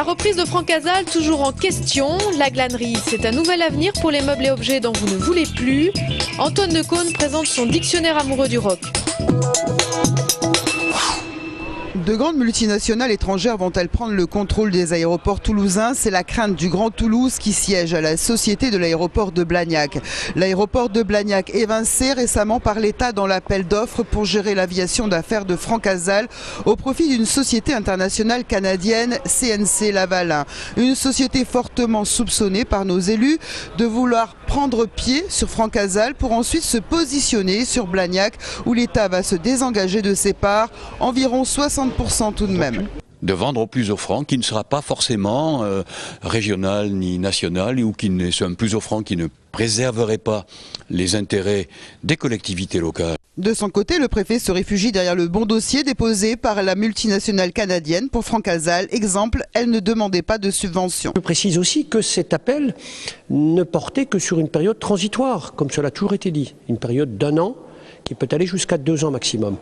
La reprise de Francazal, toujours en question. La glanerie, c'est un nouvel avenir pour les meubles et objets dont vous ne voulez plus. Antoine Decaune présente son dictionnaire amoureux du rock. De grandes multinationales étrangères vont-elles prendre le contrôle des aéroports toulousains? C'est la crainte du Grand Toulouse qui siège à la société de l'aéroport de Blagnac. L'aéroport de Blagnac évincé récemment par l'État dans l'appel d'offres pour gérer l'aviation d'affaires de Francazal au profit d'une société internationale canadienne, CNC Lavalin. Une société fortement soupçonnée par nos élus de vouloir prendre pied sur Francazal pour ensuite se positionner sur Blagnac où l'État va se désengager de ses parts, environ 60% tout de même. De vendre au plus offrant, qui ne sera pas forcément régional ni national, ou qui ne soit un plus offrant qui ne préserverait pas les intérêts des collectivités locales. De son côté, le préfet se réfugie derrière le bon dossier déposé par la multinationale canadienne pour Francazal. Exemple, elle ne demandait pas de subvention. Je précise aussi que cet appel ne portait que sur une période transitoire, comme cela a toujours été dit. Une période d'1 an qui peut aller jusqu'à 2 ans maximum.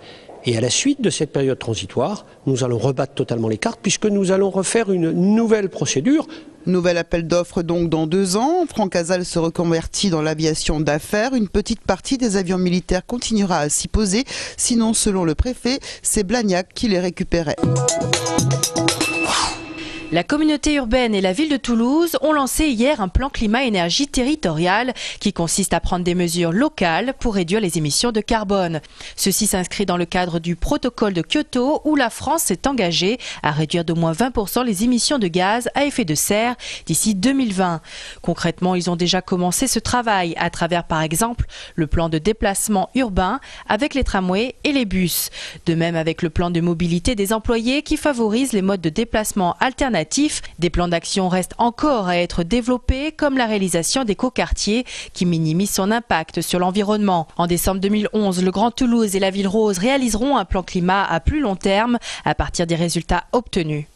Et à la suite de cette période transitoire, nous allons rebattre totalement les cartes puisque nous allons refaire une nouvelle procédure. Nouvel appel d'offres donc dans 2 ans. Francazal se reconvertit dans l'aviation d'affaires. Une petite partie des avions militaires continuera à s'y poser. Sinon, selon le préfet, c'est Blagnac qui les récupérait. La communauté urbaine et la ville de Toulouse ont lancé hier un plan climat-énergie territorial qui consiste à prendre des mesures locales pour réduire les émissions de carbone. Ceci s'inscrit dans le cadre du protocole de Kyoto où la France s'est engagée à réduire d'au moins 20% les émissions de gaz à effet de serre d'ici 2020. Concrètement, ils ont déjà commencé ce travail à travers par exemple le plan de déplacement urbain avec les tramways et les bus. De même avec le plan de mobilité des employés qui favorise les modes de déplacement alternatifs. Des plans d'action restent encore à être développés, comme la réalisation d'écoquartiers qui minimisent son impact sur l'environnement. En décembre 2011, le Grand Toulouse et la Ville Rose réaliseront un plan climat à plus long terme à partir des résultats obtenus.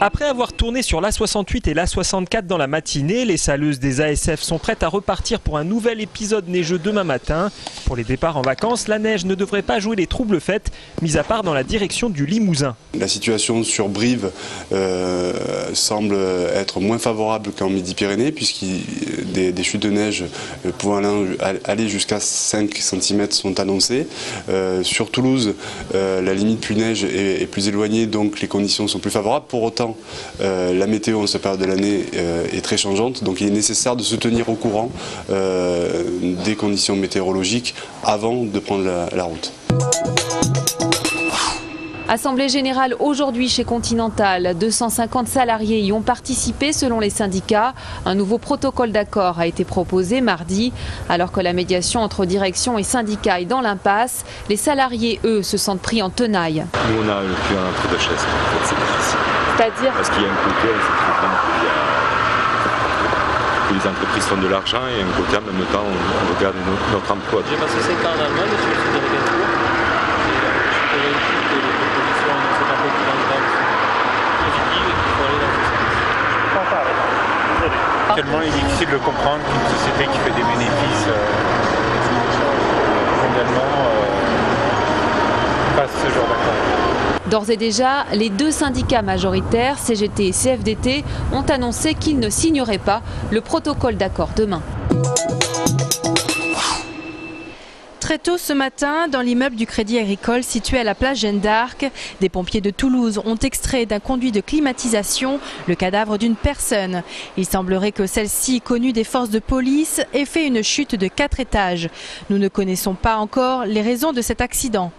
Après avoir tourné sur l'A68 et l'A64 dans la matinée, les saleuses des ASF sont prêtes à repartir pour un nouvel épisode neigeux demain matin. Pour les départs en vacances, la neige ne devrait pas jouer les troubles faits, mis à part dans la direction du Limousin. La situation sur Brive semble être moins favorable qu'en Midi-Pyrénées, puisque des chutes de neige pouvant aller jusqu'à 5 cm sont annoncées. Sur Toulouse, la limite pluie neige est plus éloignée, donc les conditions sont plus favorables. Pour autant, la météo en cette période de l'année est très changeante, donc il est nécessaire de se tenir au courant des conditions météorologiques avant de prendre la route. Assemblée générale aujourd'hui chez Continental. 250 salariés y ont participé selon les syndicats. Un nouveau protocole d'accord a été proposé mardi. Alors que la médiation entre direction et syndicats est dans l'impasse, les salariés, eux, se sentent pris en tenaille. Nous, on a le cul entre deux chaises. C'est difficile. C'est-à-dire parce qu'il y a un côté, que les entreprises font de l'argent et un côté en même temps on regarde notre emploi. J'ai passé 7 ans en Allemagne, je me suis dit retour. Et je suis que les propositions ne sont pas positives et qu'il faut aller dans ce sens. Actuellement, il est difficile de comprendre qu'une société qui fait des bénéfices mondialement fasse ce genre d'accord. D'ores et déjà, les 2 syndicats majoritaires, CGT et CFDT, ont annoncé qu'ils ne signeraient pas le protocole d'accord demain. Très tôt ce matin, dans l'immeuble du Crédit Agricole situé à la place Jeanne d'Arc, des pompiers de Toulouse ont extrait d'un conduit de climatisation le cadavre d'une personne. Il semblerait que celle-ci, connue des forces de police, ait fait une chute de 4 étages. Nous ne connaissons pas encore les raisons de cet accident.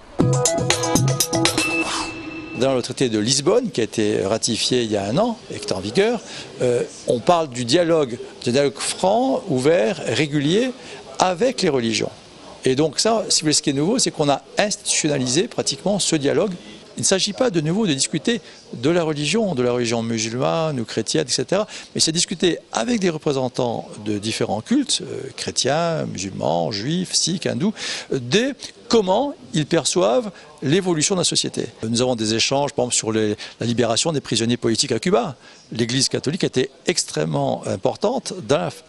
Dans le traité de Lisbonne, qui a été ratifié il y a 1 an et qui est en vigueur, on parle du dialogue franc, ouvert, régulier avec les religions. Et donc ça, si vous voulez, ce qui est nouveau, c'est qu'on a institutionnalisé pratiquement ce dialogue. Il ne s'agit pas de nouveau de discuter de la religion musulmane ou chrétienne, etc. Mais c'est discuter avec des représentants de différents cultes, chrétiens, musulmans, juifs, sikhs, hindous, des comment ils perçoivent l'évolution de la société. Nous avons des échanges, par exemple, sur la libération des prisonniers politiques à Cuba. L'Église catholique a été extrêmement importante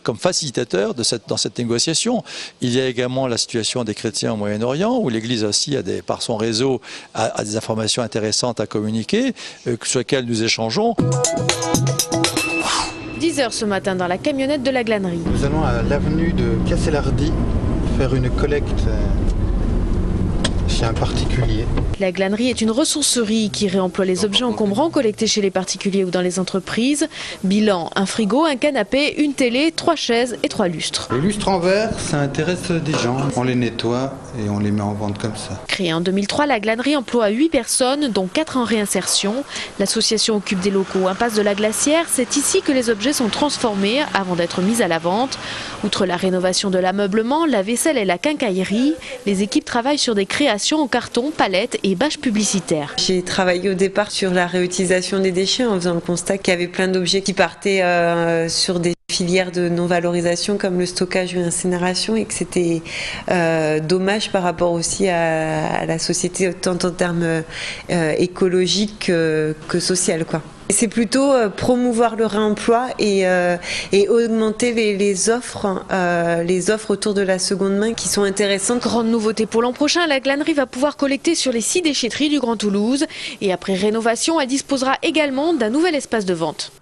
comme facilitateur dans cette négociation. Il y a également la situation des chrétiens au Moyen-Orient, où l'Église aussi, par son réseau, a des informations intéressantes à communiquer, sur lesquelles nous échangeons. 10h ce matin dans la camionnette de la glanerie. Nous allons à l'avenue de Casselardi faire une collecte chez un particulier. La glanerie est une ressourcerie qui réemploie les objets encombrants collectés chez les particuliers ou dans les entreprises. Bilan, un frigo, un canapé, une télé, 3 chaises et 3 lustres. Les lustres en verre, ça intéresse des gens. On les nettoie et on les met en vente comme ça. Créée en 2003, la glanerie emploie 8 personnes, dont 4 en réinsertion. L'association occupe des locaux impasse de la Glacière. C'est ici que les objets sont transformés avant d'être mis à la vente. Outre la rénovation de l'ameublement, la vaisselle et la quincaillerie, les équipes travaillent sur des créations en carton, palettes et bâches publicitaires. J'ai travaillé au départ sur la réutilisation des déchets en faisant le constat qu'il y avait plein d'objets qui partaient sur des filières de non-valorisation comme le stockage ou l'incinération et que c'était dommage par rapport aussi à la société tant en termes écologiques que social, quoi. C'est plutôt promouvoir le réemploi et augmenter les offres autour de la seconde main qui sont intéressantes. Grande nouveauté pour l'an prochain, la glanerie va pouvoir collecter sur les 6 déchetteries du Grand Toulouse. Et après rénovation, elle disposera également d'un nouvel espace de vente.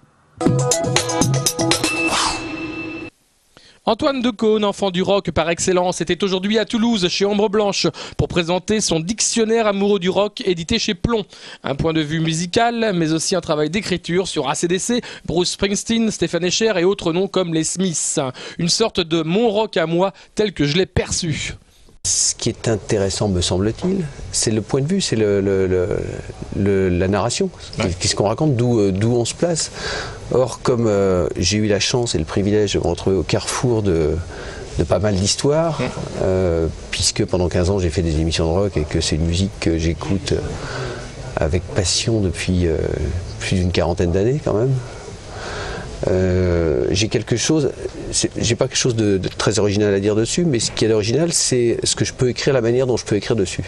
Antoine Decaune, enfant du rock par excellence, était aujourd'hui à Toulouse chez Ombre Blanche pour présenter son dictionnaire amoureux du rock édité chez Plomb. Un point de vue musical, mais aussi un travail d'écriture sur AC/DC, Bruce Springsteen, Stephen Escher et autres noms comme les Smiths. Une sorte de mon rock à moi tel que je l'ai perçu. Ce qui est intéressant, me semble-t-il, c'est le point de vue, c'est la narration, qu'est-ce qu'on raconte, d'où on se place. Or, comme j'ai eu la chance et le privilège de me retrouver au carrefour de pas mal d'histoires, puisque pendant 15 ans j'ai fait des émissions de rock et que c'est une musique que j'écoute avec passion depuis plus d'une quarantaine d'années quand même. J'ai quelque chose, j'ai pas quelque chose de très original à dire dessus, mais ce qui est original, c'est ce que je peux écrire, la manière dont je peux écrire dessus.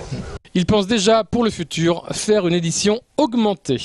Il pense déjà pour le futur faire une édition augmentée.